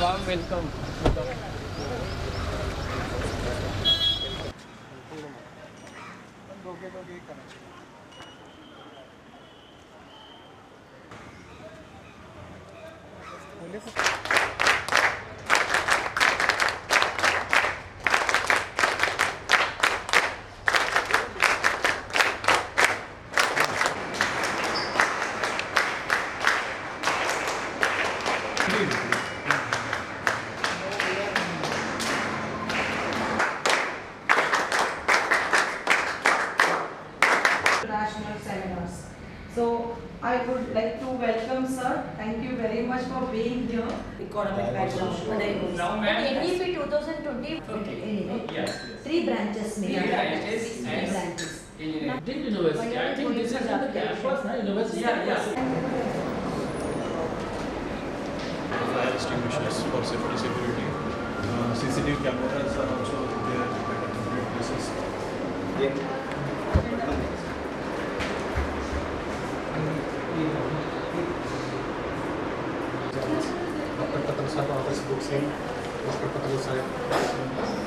Warm welcome. International seminars. So I would like to welcome sir. Thank you very much for being here. Economic background. NEP 2020. Anyway, Yes. 3 branches. Three branches. Did university? I think this is the campus, na university. Yeah. Fire extinguishers for security. CCTV cameras are also there at different places. Dr. Patel Sahib office books in Dr. Patel Sahib,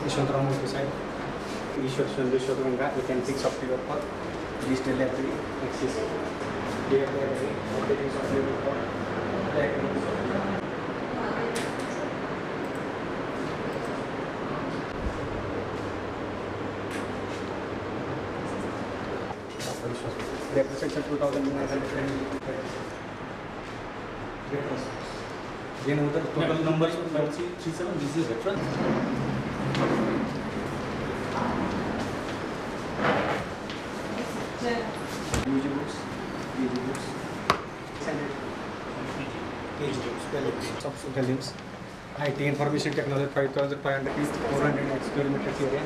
Ishwantram Murthy Sahib, Ishwar Chandreshwar Ganga, you can fix up to your part. Digital library exists. There library, what it is of your report, represents 2,900 then other total numbers will not see 37. This is reference. UG books, PG books, PG books, subsystems, IT information technology 5,500 feet, 400 experimental area.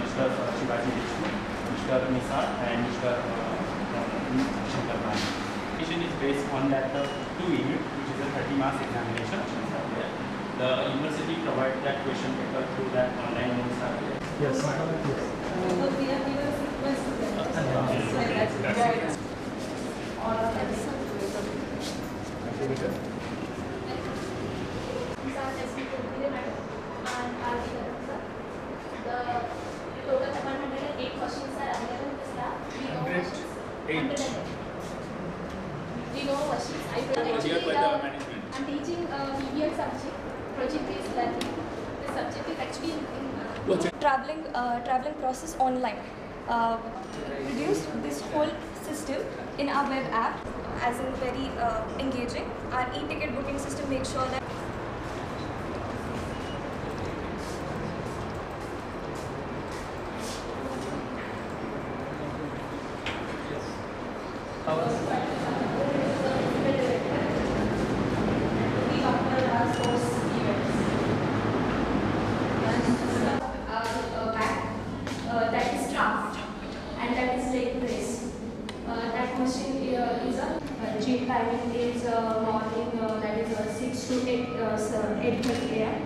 Mr. Shivaji Deshmukh, Mr. Nisar, and Mr. Shankar Bhai. Examination is based on that 2 unit, which is a 30 marks examination. The university provides that question paper through that online notes are there. Yes. So we are given a sequence to them. That's all of them. The total 108 questions are available in this lab. We know questions. 108. We know questions. I'm teaching PBL subject, project-based learning. The subject is actually in traveling process online. Reduced this whole system in our web app as in very engaging. Our e-ticket booking system makes sure that that is draft and that is take place. That question is gym timing is morning that is 6 to 8:30 a.m.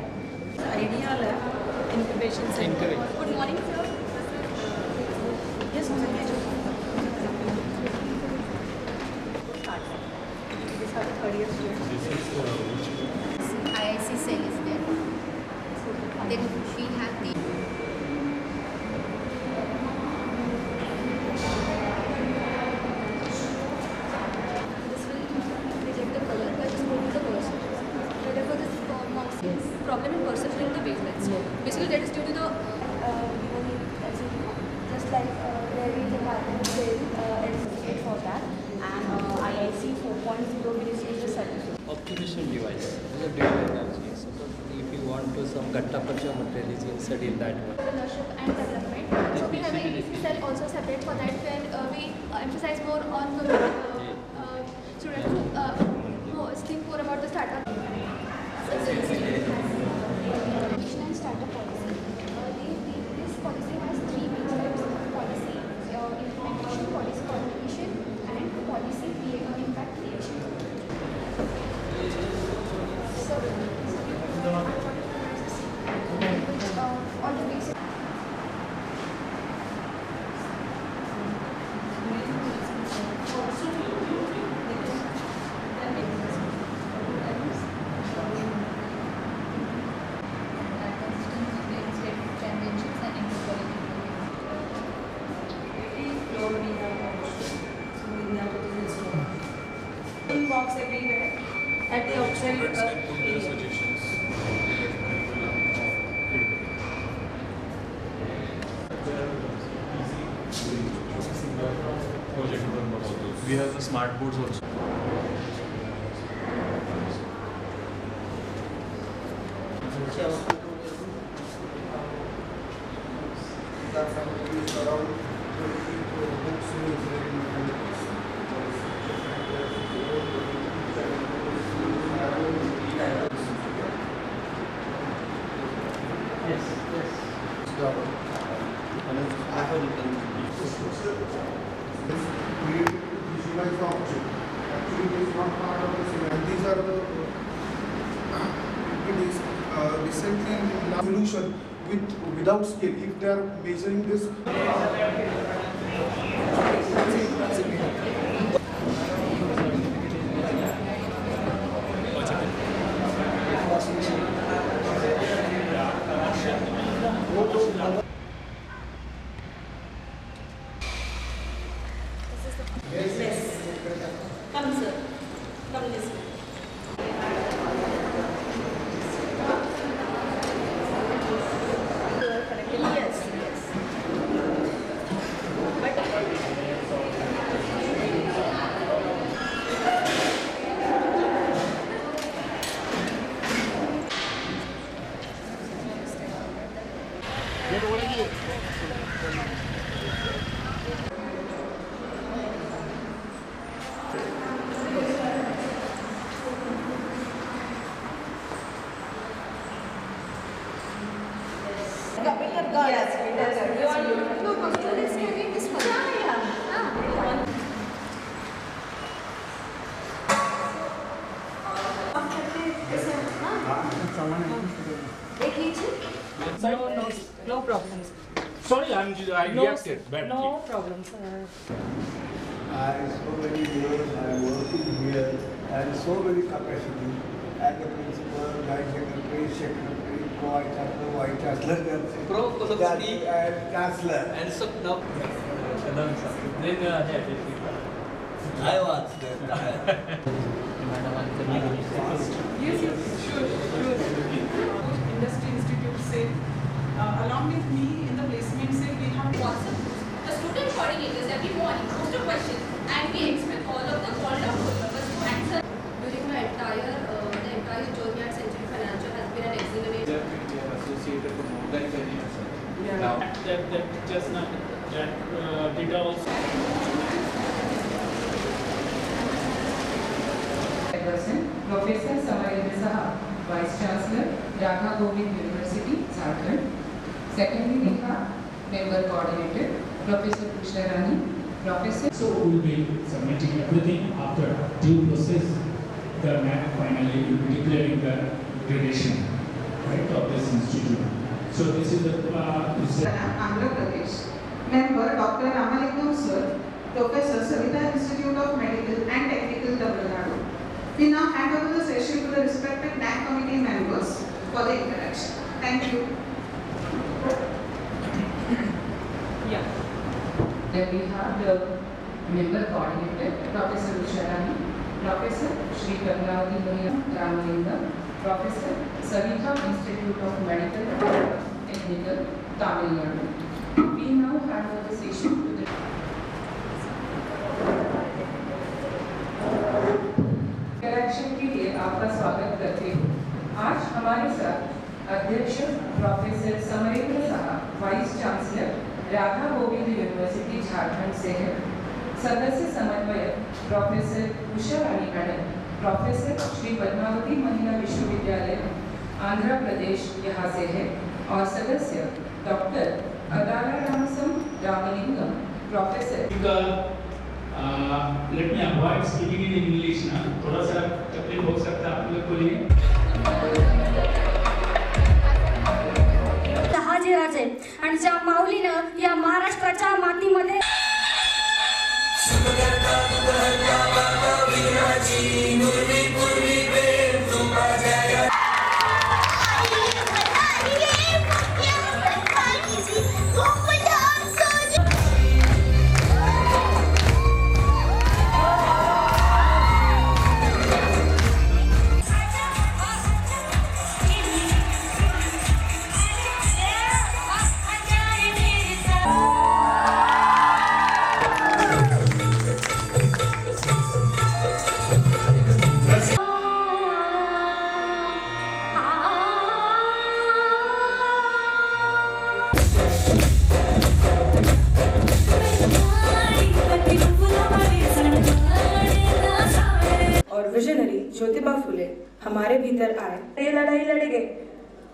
Idea lab, incubation center. good morning sir. Yes, ma'am. These are the third year students. This is which IIC cell is there. Then we have the This will reject the color by just moving the cursor. Wherever this marks problem in perception in the wavelengths. Basically that is due to the just like there is a pattern certificate for that and IIC 4.0 will receive the certificate. Optimization device. This is a data energy. Suppose if you want to some gatta material is inserted in that one. Entrepreneurship and development. So we have also separate for that where we emphasize more on the students who think more about the startup. Mission and startup policy. This policy has three main steps: policy implementation, policy coordination, and policy impact creation. So, all the basic. Box everywhere at the outside Friends can put their area. suggestions. We have the smart boards also. Visualize the object. Actually, it is not part of the scenario. These are the it is recently solution without scale. If they are measuring this. Come, sir. Come this way. Yes, yes. Yes, you are Students can read this one. no problems. Sorry, I reacted badly. No problems. I so many years I am working here and so many capacity as a principal, vice secretary, secretary, vice chancellor, and chancellor. And so now, I was there. Yes, yes, sure. Industry Institute say, along with me in the placement say we have WhatsApp. The student coordinators every morning post a question and we expect all of the called up board members to answer. During my entire journey at Century Financial has been an exhilaration. We are associated for more than 10 years. now that just not that data also. Professor Samarendra Saha, Vice Chancellor, Radha Govind University, Jharkhand. Secondly, we have Member Coordinator, Professor Krishna Rani, Professor. So we will be submitting everything after due process. The MAC finally will be declaring the gradation, right, of this institute. So this is the Andhra Pradesh. Member Dr. Ramalingam Sir, Professor Savita Institute of Medical and Technical, Tamil Nadu. We now hand over the session to the respective NAC committee members for the interaction. Thank you. Yeah. Then we have the member coordinator, Professor Usharani, Professor Shri Padmavati Ramalingam, Professor Savita Institute of Medical and Technical, Tamil Nadu. We now hand over the session to the interaction के लिए आपका स्वागत करते हैं। आज हमारे साथ अध्यक्ष professor Samarendra Saha, vice chancellor, Radha Govind university Jharkhand से है। सदस्य समन्वयक professor Usha Rani madam, professor Shri Padmavati Mahila Vishwavidyalaya Andhra Pradesh यहाँ से है। और सदस्य doctor Adala Ramalingam, professor. Let me avoid speaking in English ना, थोड़ा सा तकलीफ हो सकता है आप लोग को लिए। हाजीर राजे आणि ज्या माऊलीनं या महाराष्ट्राच्या मातीमध्ये विजनरी ज्योतिबा फुले हमारे भीतर आए। ये लड़ाई लड़ेंगे,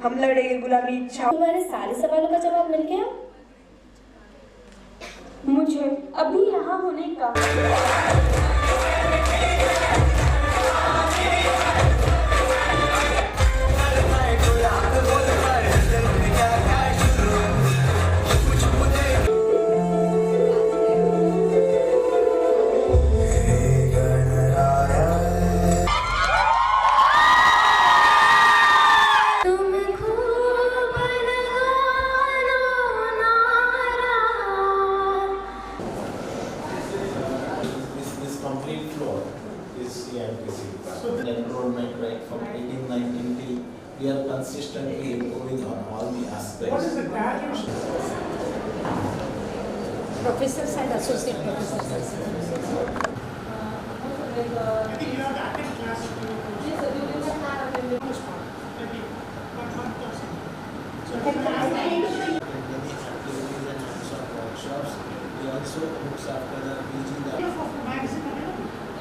हम लड़ेंगे गुलामी इच्छा। तुम्हारे सारे सवालों का जवाब मिल गया? मुझे अभी यहाँ होने का we are consistently improving on all the aspects. What is the graduation? Professors and associate professors. I think you have the acting class. Yes, sir. You will have a most part. Maybe 1,000. So many activities and hands-on workshops. We also looks after the PG.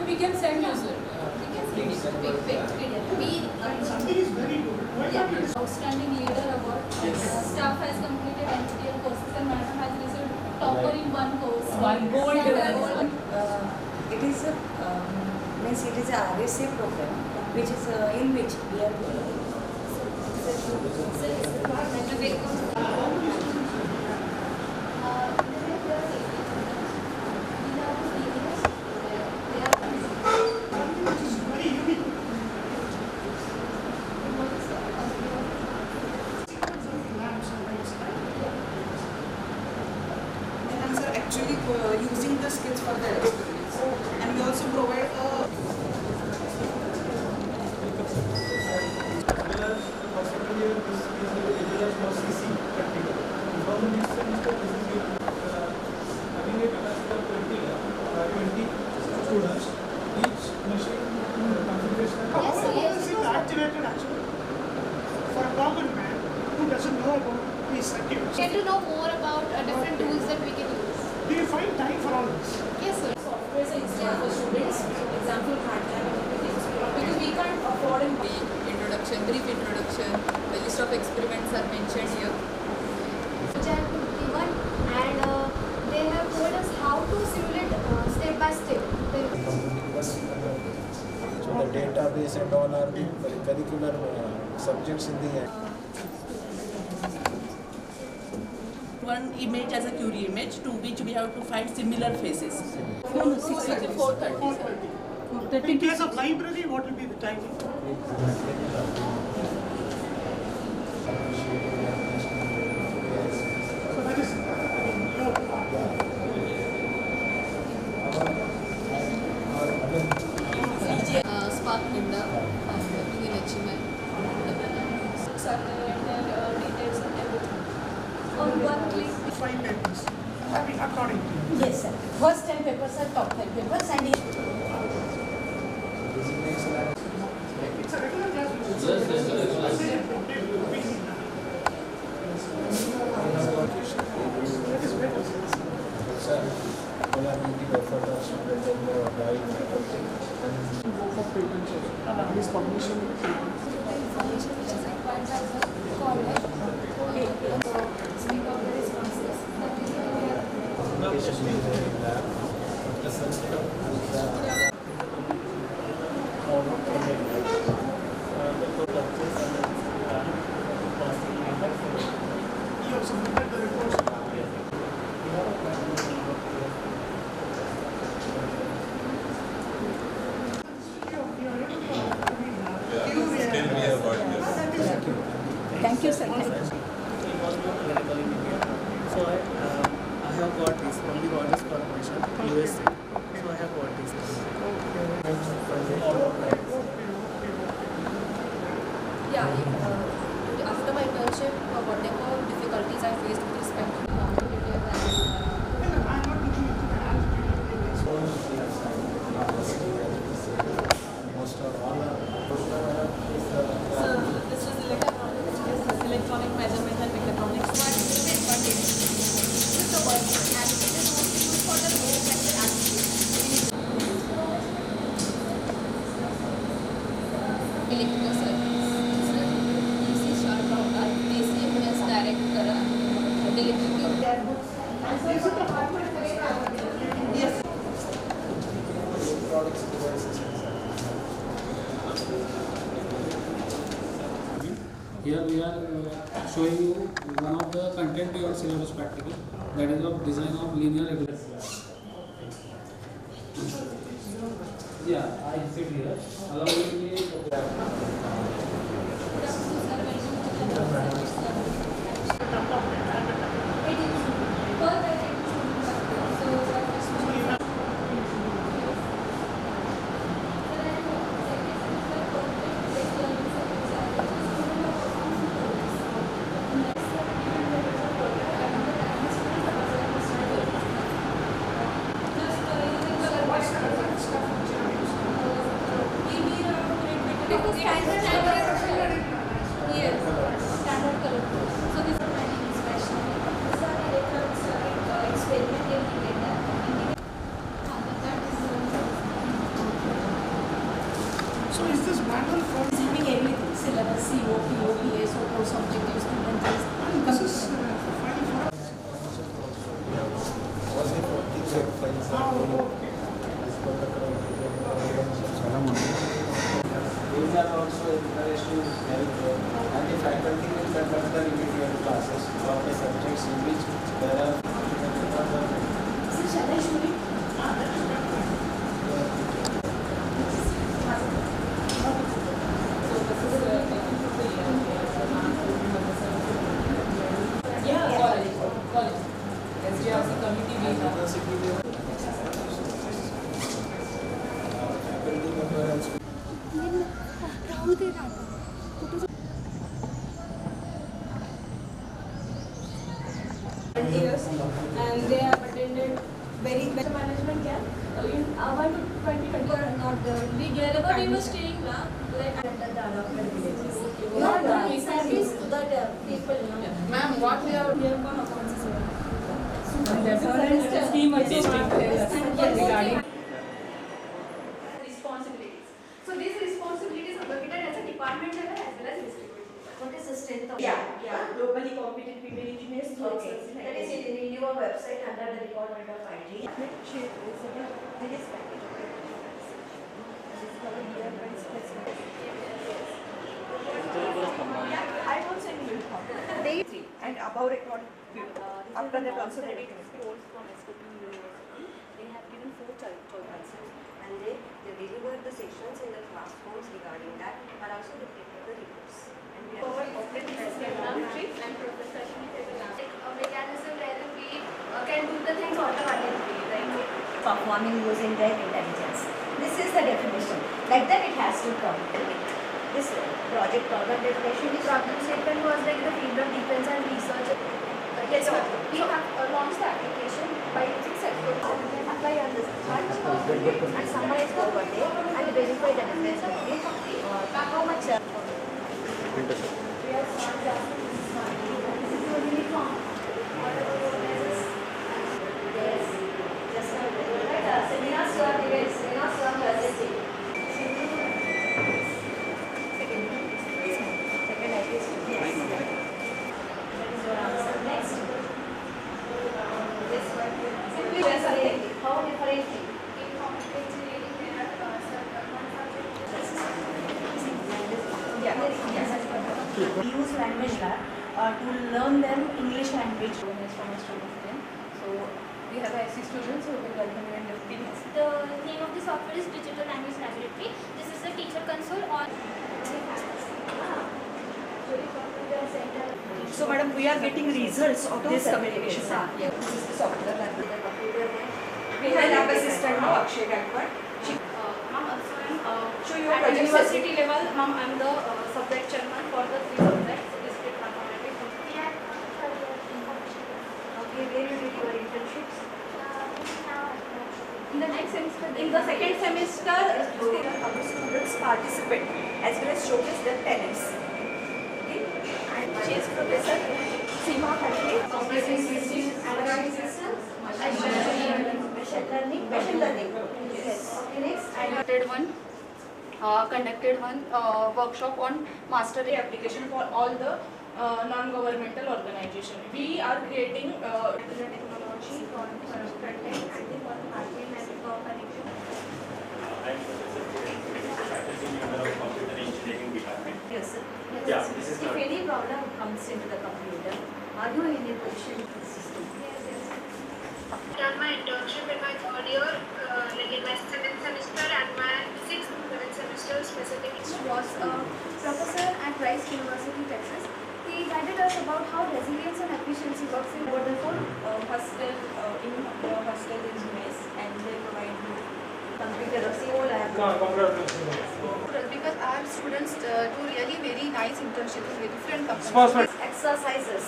We can send you, sir. Something is very good. Outstanding Leader Award. Staff has completed NPTEL courses and Madam has received topper in one course. One gold. It is a RSA program, which is in which we are actually using the skills for their experience. And we also provide activated actually for a common man who doesn't know about these circuits. Get to know more about different tools that we can use. Do you find time for all this? Yes, sir. Software is installed for students, example hardware and everything. Because we can't afford a brief introduction, the list of experiments are mentioned here. And they have told us how to simulate step by step. So the database and all are the curricular subjects in the end. One image as a query image to which we have to find similar faces. 4:30. In case of library, what will be the timing? So that is Spark Nimda, working in HMI. Details and everything. On one click. 5 papers. According to you. Yes, sir. First 10 papers are top 10 papers and It's a regular class. That is better. opportunity offered the student in the drawing and everything. And go for patent this publishing information which is required by the college. Speak of the responses that we have. application being there in lab. You have submitted the reports. Thank you, sir. So I have got this from the Rogers Corporation, USA. So I have got this. Yeah, after my internship, whatever difficulties I faced with respect to competitive This is electronic measurement and mechatronics. This is the work and it is mostly used for the low pressure applications. Electrical circuits, DC sharp router, AC MS direct current, electrical. Yes. Products, devices. Here we are showing you one of the content in your syllabus practical, that is of design of linear regulators. Yeah, I sit here. Allow me So is this manual for Receiving everything, syllabus, CO, PO, PSO, course objectives, competencies. this is file for All the 40 files are as per the current These are also encouraged to help and the faculty will conduct the remedial classes for the subjects in which there are Shall I show it? And they have attended very better management camp. In 1 to 2020 not there. Wherever we were staying now, like under the adopted villages. Not the service to the people. Ma'am, what we are Here come accounts. And that's all the scheme of regarding Responsibilities. So these responsibilities are located as a department level as well as district level. What is the strength of Yeah. Globally competent female engineers. Okay. That is in your website under the department of IT. I will send you. They and above record. After that also they course from SW University. They have given 4 choices and they deliver the sessions in the classrooms regarding that and also they prepare the reports. And we provide operating and professionally a mechanism where we can do the things automatically, right? Performing using their intelligence. This is the definition. Like that it has to come. This project program definition is Problem statement was like the field of defense and research. Yes, sir. We have launched the application by using Salesforce. apply on this much and summarize over there and verify the difference between how much We are not just this is a uniform. Whatever it is. yes, just now separately. In computer engineering, there are We use language lab to learn them English language. From a student of them. So we have IC students who will welcome you in 15 minutes. The name of the software is Digital Language Laboratory. This is the teacher console on. So madam, we are getting results of this communication. This is the software that the computer We have lab assistant now, Akshay Gaikwad. Ma'am, also So you are at university level, ma'am, I am the subject chairman for the 3 subjects, discrete mathematics. Okay, where you did your internships? In the next semester, in the second semester, Our students participate as well as showcase their talents. Okay? And she is Professor Seema Khatri, operating systems, analytic systems, Machine learning. Yes. Okay, next. conducted one workshop on mastery application for all the non-governmental organization. We are creating technology for front end and for RPM and for connection. I am Professor faculty member of Computer Engineering Department. Yes, sir. Yeah, this is If correct. any problem comes into the computer, are you in a position to assist them? Done my internship in my third year, like in my 7th semester and my 6th and 7th semester specifically. Was a professor at Rice University, Texas. He guided us about how resilience and efficiency works in wonderful hostel in hostel in US, and they provide you Computer or CO lab. because our students do really very nice internships with different companies. Exercises.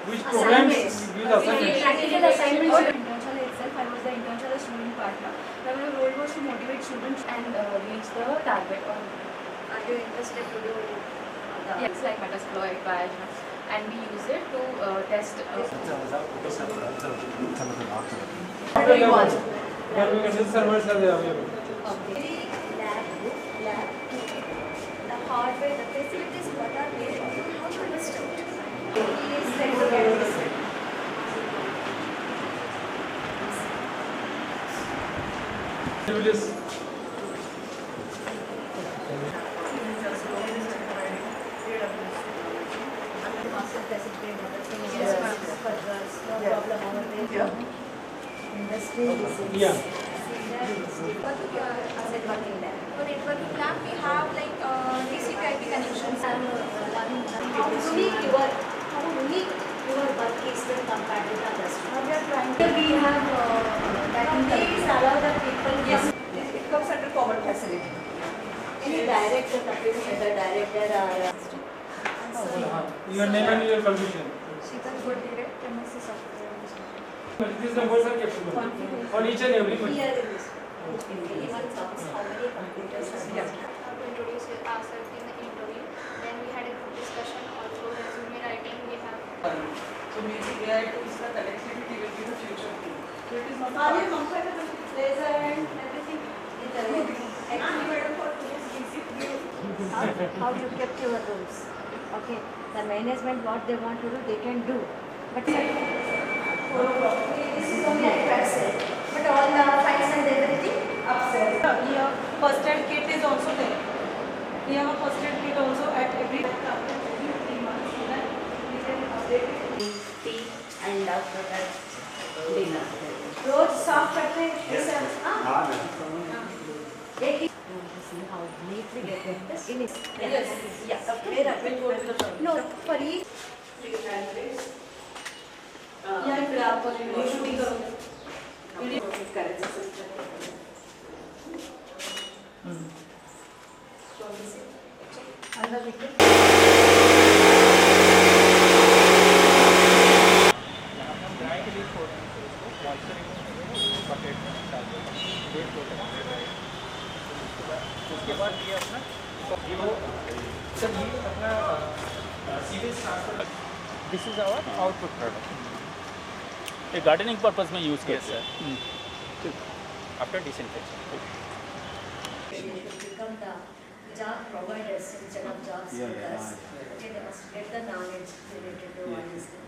Which programs? Practical assignments. Internship itself, I was the internship student partner. My role was to motivate students and reach the target. Are you interested to do Yes, like Metasploit, Bash, and we use it to test. What do you want? servers are available. Okay. Lab. The hardware, the facilities, what are there? How to understand? Please let the participant. Yeah. For networking lab, we have like TCP/IP connections. How unique your work is when compared with others? How we are trying to. We have these allow the people. Yes, it comes under common facility. Any director, computer director or Your name and your confusion. Shikar Good Direct MSc Software. These numbers are kept on each and every machine. here in this. Anyone comes, how many computers are there? To introduce ourselves in the interview. Then we had a group discussion, also resume writing. We have. So maybe AI tools, the connectivity will be the future thing. So it is not. Are you comfortable with laser and everything? Actually, madam, for how you kept your rules? Okay, the management what they want to do, they can do. But this is only Excel. But all the files and everything Upstairs. Here, first aid kit is also there. We have a first aid kit also at every 3 months, so that we can update it. tea and after that dinner. रोज साफ करते हैं ऐसा हाँ एक see how neatly they get this in it. Yes. Yeah. Where I will go to the No, for each. Yeah, if you are shooting the currency system. Another picture. उसके बाद ये अपना सर ये अपना सीधे this is our output product ये gardening purpose में use Yes, करते हैं after disinfection Become the job providers instead of job seekers. Okay, they must get the knowledge related to what is the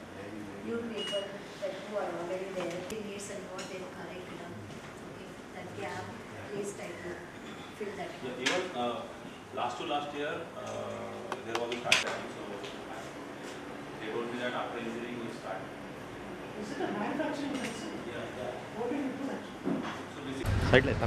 new people that who are already there. They need and what they correct them. Okay. that gap, please try to fill that gap. Yeah, even last year, there was a startup, so they told me that after engineering we start. Is it a manufacturing process? Yeah. What did you do actually? So basically. Side light,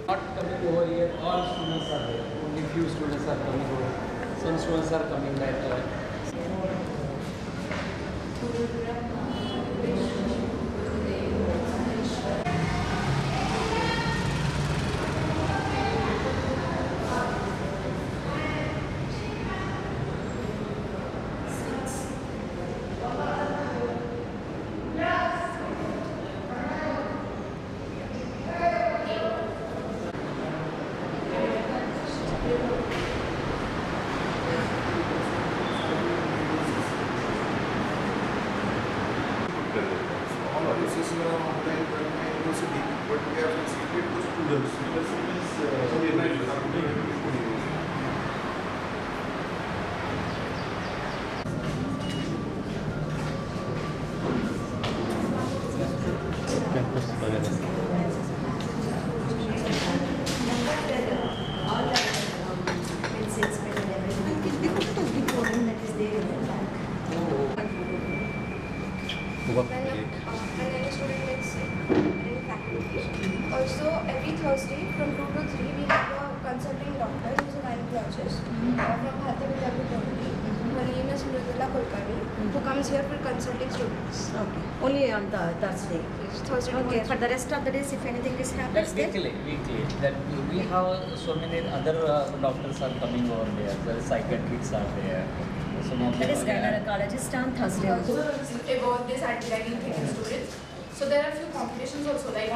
Not coming over here, all students are there. Only few students are coming over. Some students are coming later. All of this is online university, but we have restricted to students. Also, every Thursday from 2 to 3, we have a consulting doctor who's a gynecologist from Bharatiya Vidya Pith. Her name is Mridula Kulkarni, who comes here for consulting students. Okay. Only on the Thursday. Thursday. Okay. For the rest of the days, if anything is That's happening, weekly. That we have so many other doctors are coming over there. The psychiatrists are there. Some of that them is are there. gynecologist on Thursday also. About this anti-ragging thing in students. So there are a few competitions also, like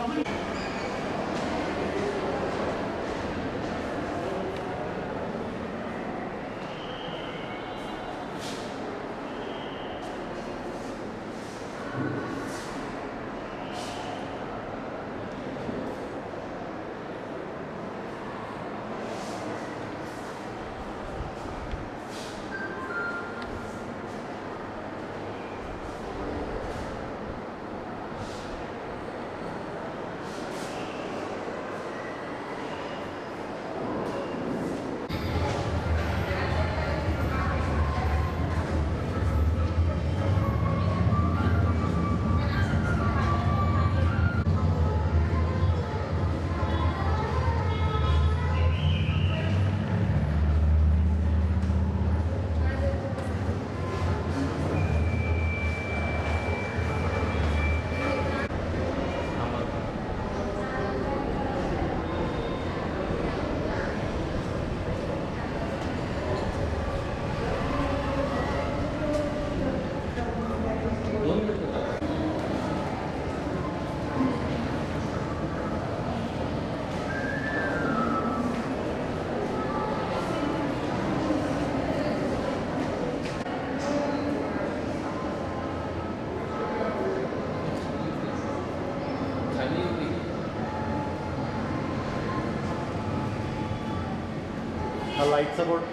lights about.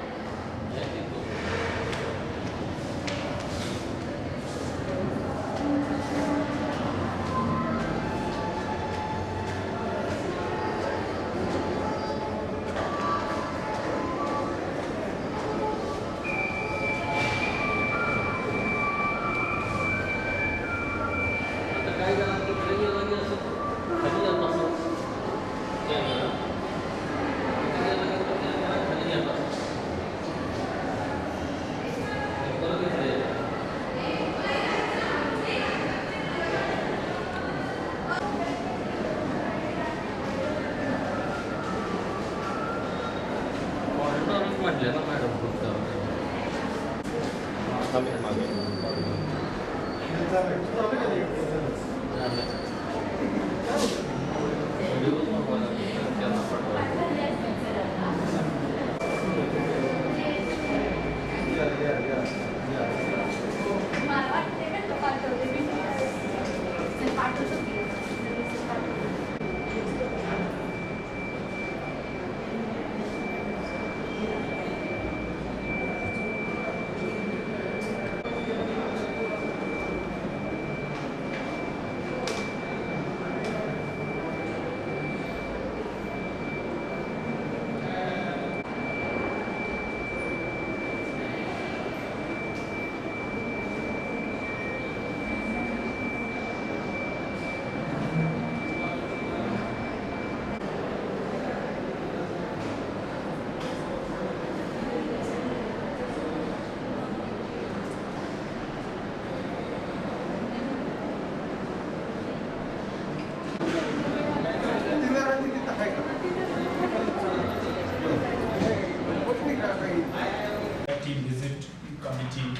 team visit committee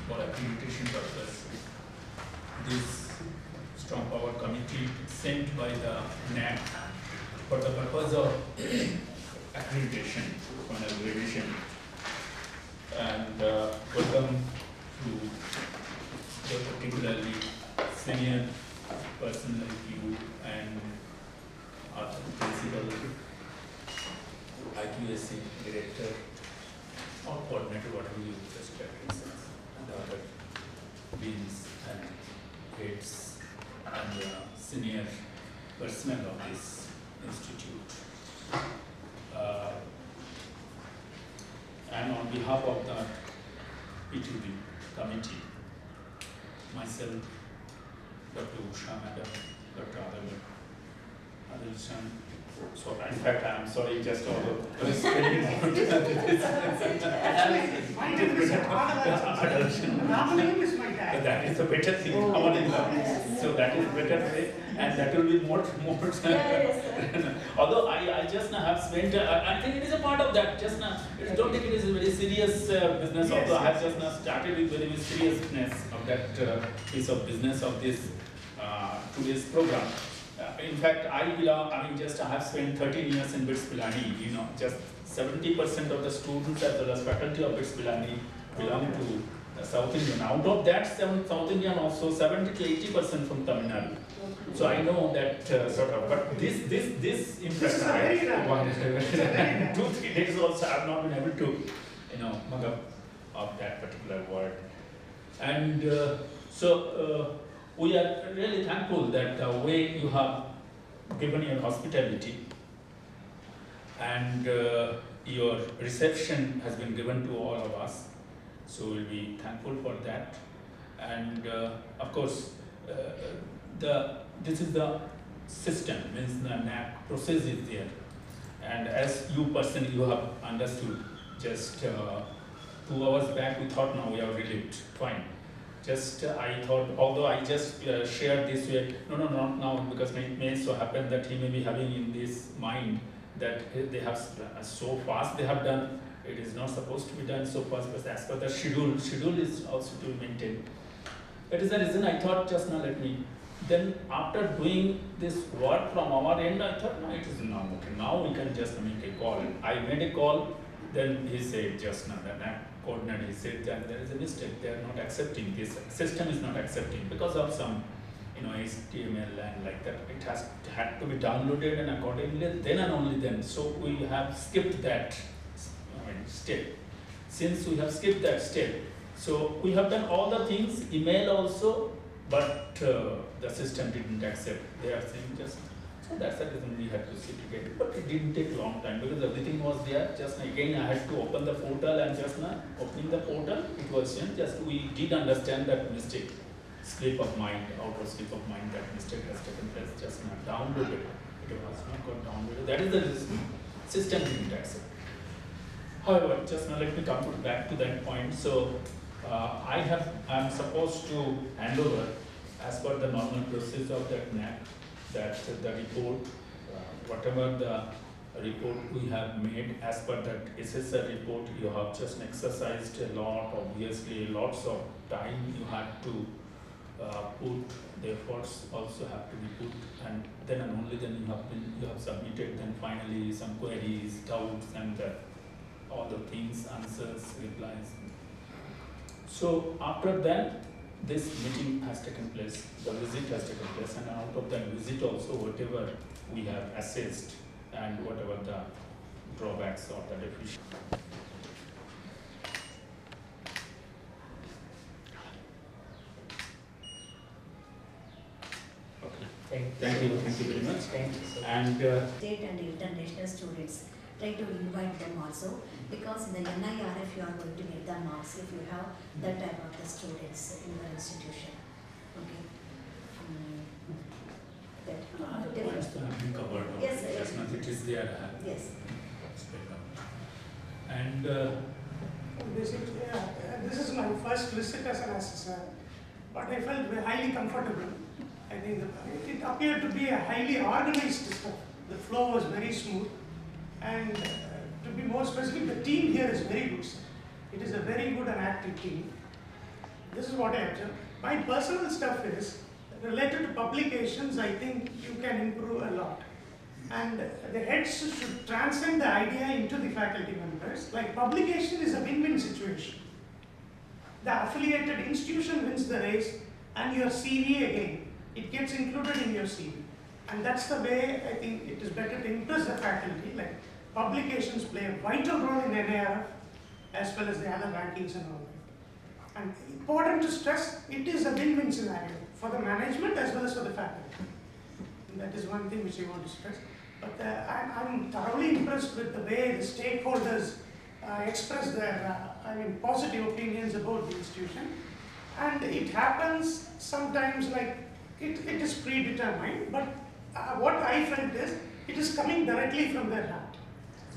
for accreditation purpose. This strong power committee sent by the NAC for the purpose of accreditation, final gradation, and welcome to the particularly senior person like you and our principal, IQAC director, or coordinator, whatever you just reference, and the other deans and heads and senior personnel of this institute. And on behalf of the P2B committee, myself, Dr. Usha Madam, Dr. Adilshan. So in fact, I'm sorry, just all the Actually, my name is Adilshan. Name is my dad. That is a better thing. So that is better way, and that will be more. Although I just now have spent, I think it is a part of that. Just now, don't think it is a very serious business. Although I have just now started with very seriousness of that piece of business of this today's program. In fact, I have spent 13 years in BITS Pilani. You know, just 70% of the students as well as faculty of BITS Pilani belong to South Indian. Out of that, South Indian also 70 to 80% from Tamil Nadu. So I know that sort of. But this impressed me. 2-3 days also I have not been able to, mug up of that particular word. And we are really thankful that the way you have given your hospitality and your reception has been given to all of us. So we'll be thankful for that. And of course, this is the system, means the NAC process is there. And as you personally, you have understood, just 2 hours back, we thought now we have relieved, fine. Just I thought, although I just shared this way, no, not now, because it may so happen that he may be having in this mind that they have so fast they have done, it is not supposed to be done so fast, but as per the schedule is also to be maintained. That is the reason I thought just now let me. Then after doing this work from our end, I thought, no, it is now okay. Now we can just make a call. I made a call, then he said just now, the NAC coordinator, he said that there is a mistake, they are not accepting, this system is not accepting because of some, HTML and like that. It had to be downloaded and accordingly, then and only then. So we have skipped that step. Since we have skipped that step, so we have done all the things, email also, but the system didn't accept. They are saying just, so that's the reason we had to sit again. But it didn't take a long time because everything was there. Just again, I had to open the portal, and just now opening the portal, it was just we did understand that mistake, slip of mind, outer slip of mind, that mistake has taken place. Just now downloaded, it was not got downloaded. That is the reason system didn't accept. However, just now let me come back to that point. So I am supposed to hand over as per the normal process of that NAC, that the report, whatever the report we have made as per that SSR report, you have just exercised a lot, obviously lots of time you had to put, the efforts also have to be put, and then and only then you have submitted, then finally some queries, doubts, and all the things, answers, replies. So after that, this meeting has taken place, the visit has taken place, and out of that visit also whatever we have assessed and whatever the drawbacks or the deficiencies. Thank you very much. And state and international students, try to invite them also, because in the NIRF you are going to get the marks if you have that type of the students in your institution. Okay. Covered. Yes, yes. It is there. Yes. And basically, this is my first visit as an assessor, but I felt highly comfortable. I think it appeared to be a highly organized stuff. The flow was very smooth, and to be more specific, the team here is very good, sir. It is a very good and active team. This is what I observed. My personal stuff is related to publications. I think you can improve a lot. And the heads should transcend the idea into the faculty members. Like, publication is a win-win situation. The affiliated institution wins the race, and your CV again, it gets included in your CV. And that's the way I think it is better to impress the faculty. Like, publications play a vital role in NARF as well as the other rankings and all that. And important to stress, it is a win-win scenario for the management as well as for the faculty. And that is one thing which I want to stress. But I'm thoroughly impressed with the way the stakeholders express their positive opinions about the institution. And it happens sometimes like it is predetermined, but what I felt is it is coming directly from their heart.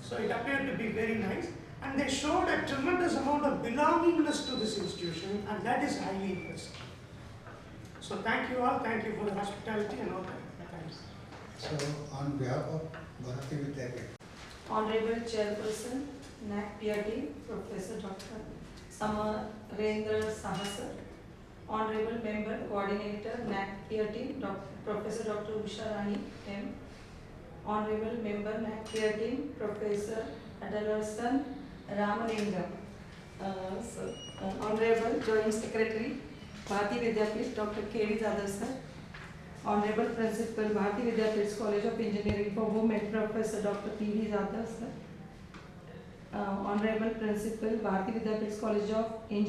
So it appeared to be very nice, and they showed a tremendous amount of belongingness to this institution, and that is highly impressive. So thank you all, thank you for the hospitality and all that. Thanks. So on behalf of Bharati Vidyapith, Honorable Chairperson, NAC PRT, Professor Dr. Samarendra Sahasar, Honorable Member Coordinator, NAC PRT, Professor Dr. Usha Rani M, Honorable Member NAC PRT, Professor Adalarsan Ramalingam, Honorable Joint Secretary, Bharati Vidyapith, Dr. K.D. Zadar sir, Honorable Principal, Bharati Vidyapith College of Engineering for Women, Professor Dr. P.V. Zadar sir, Honorable Principal, Bharati Vidyapith College of Engineering.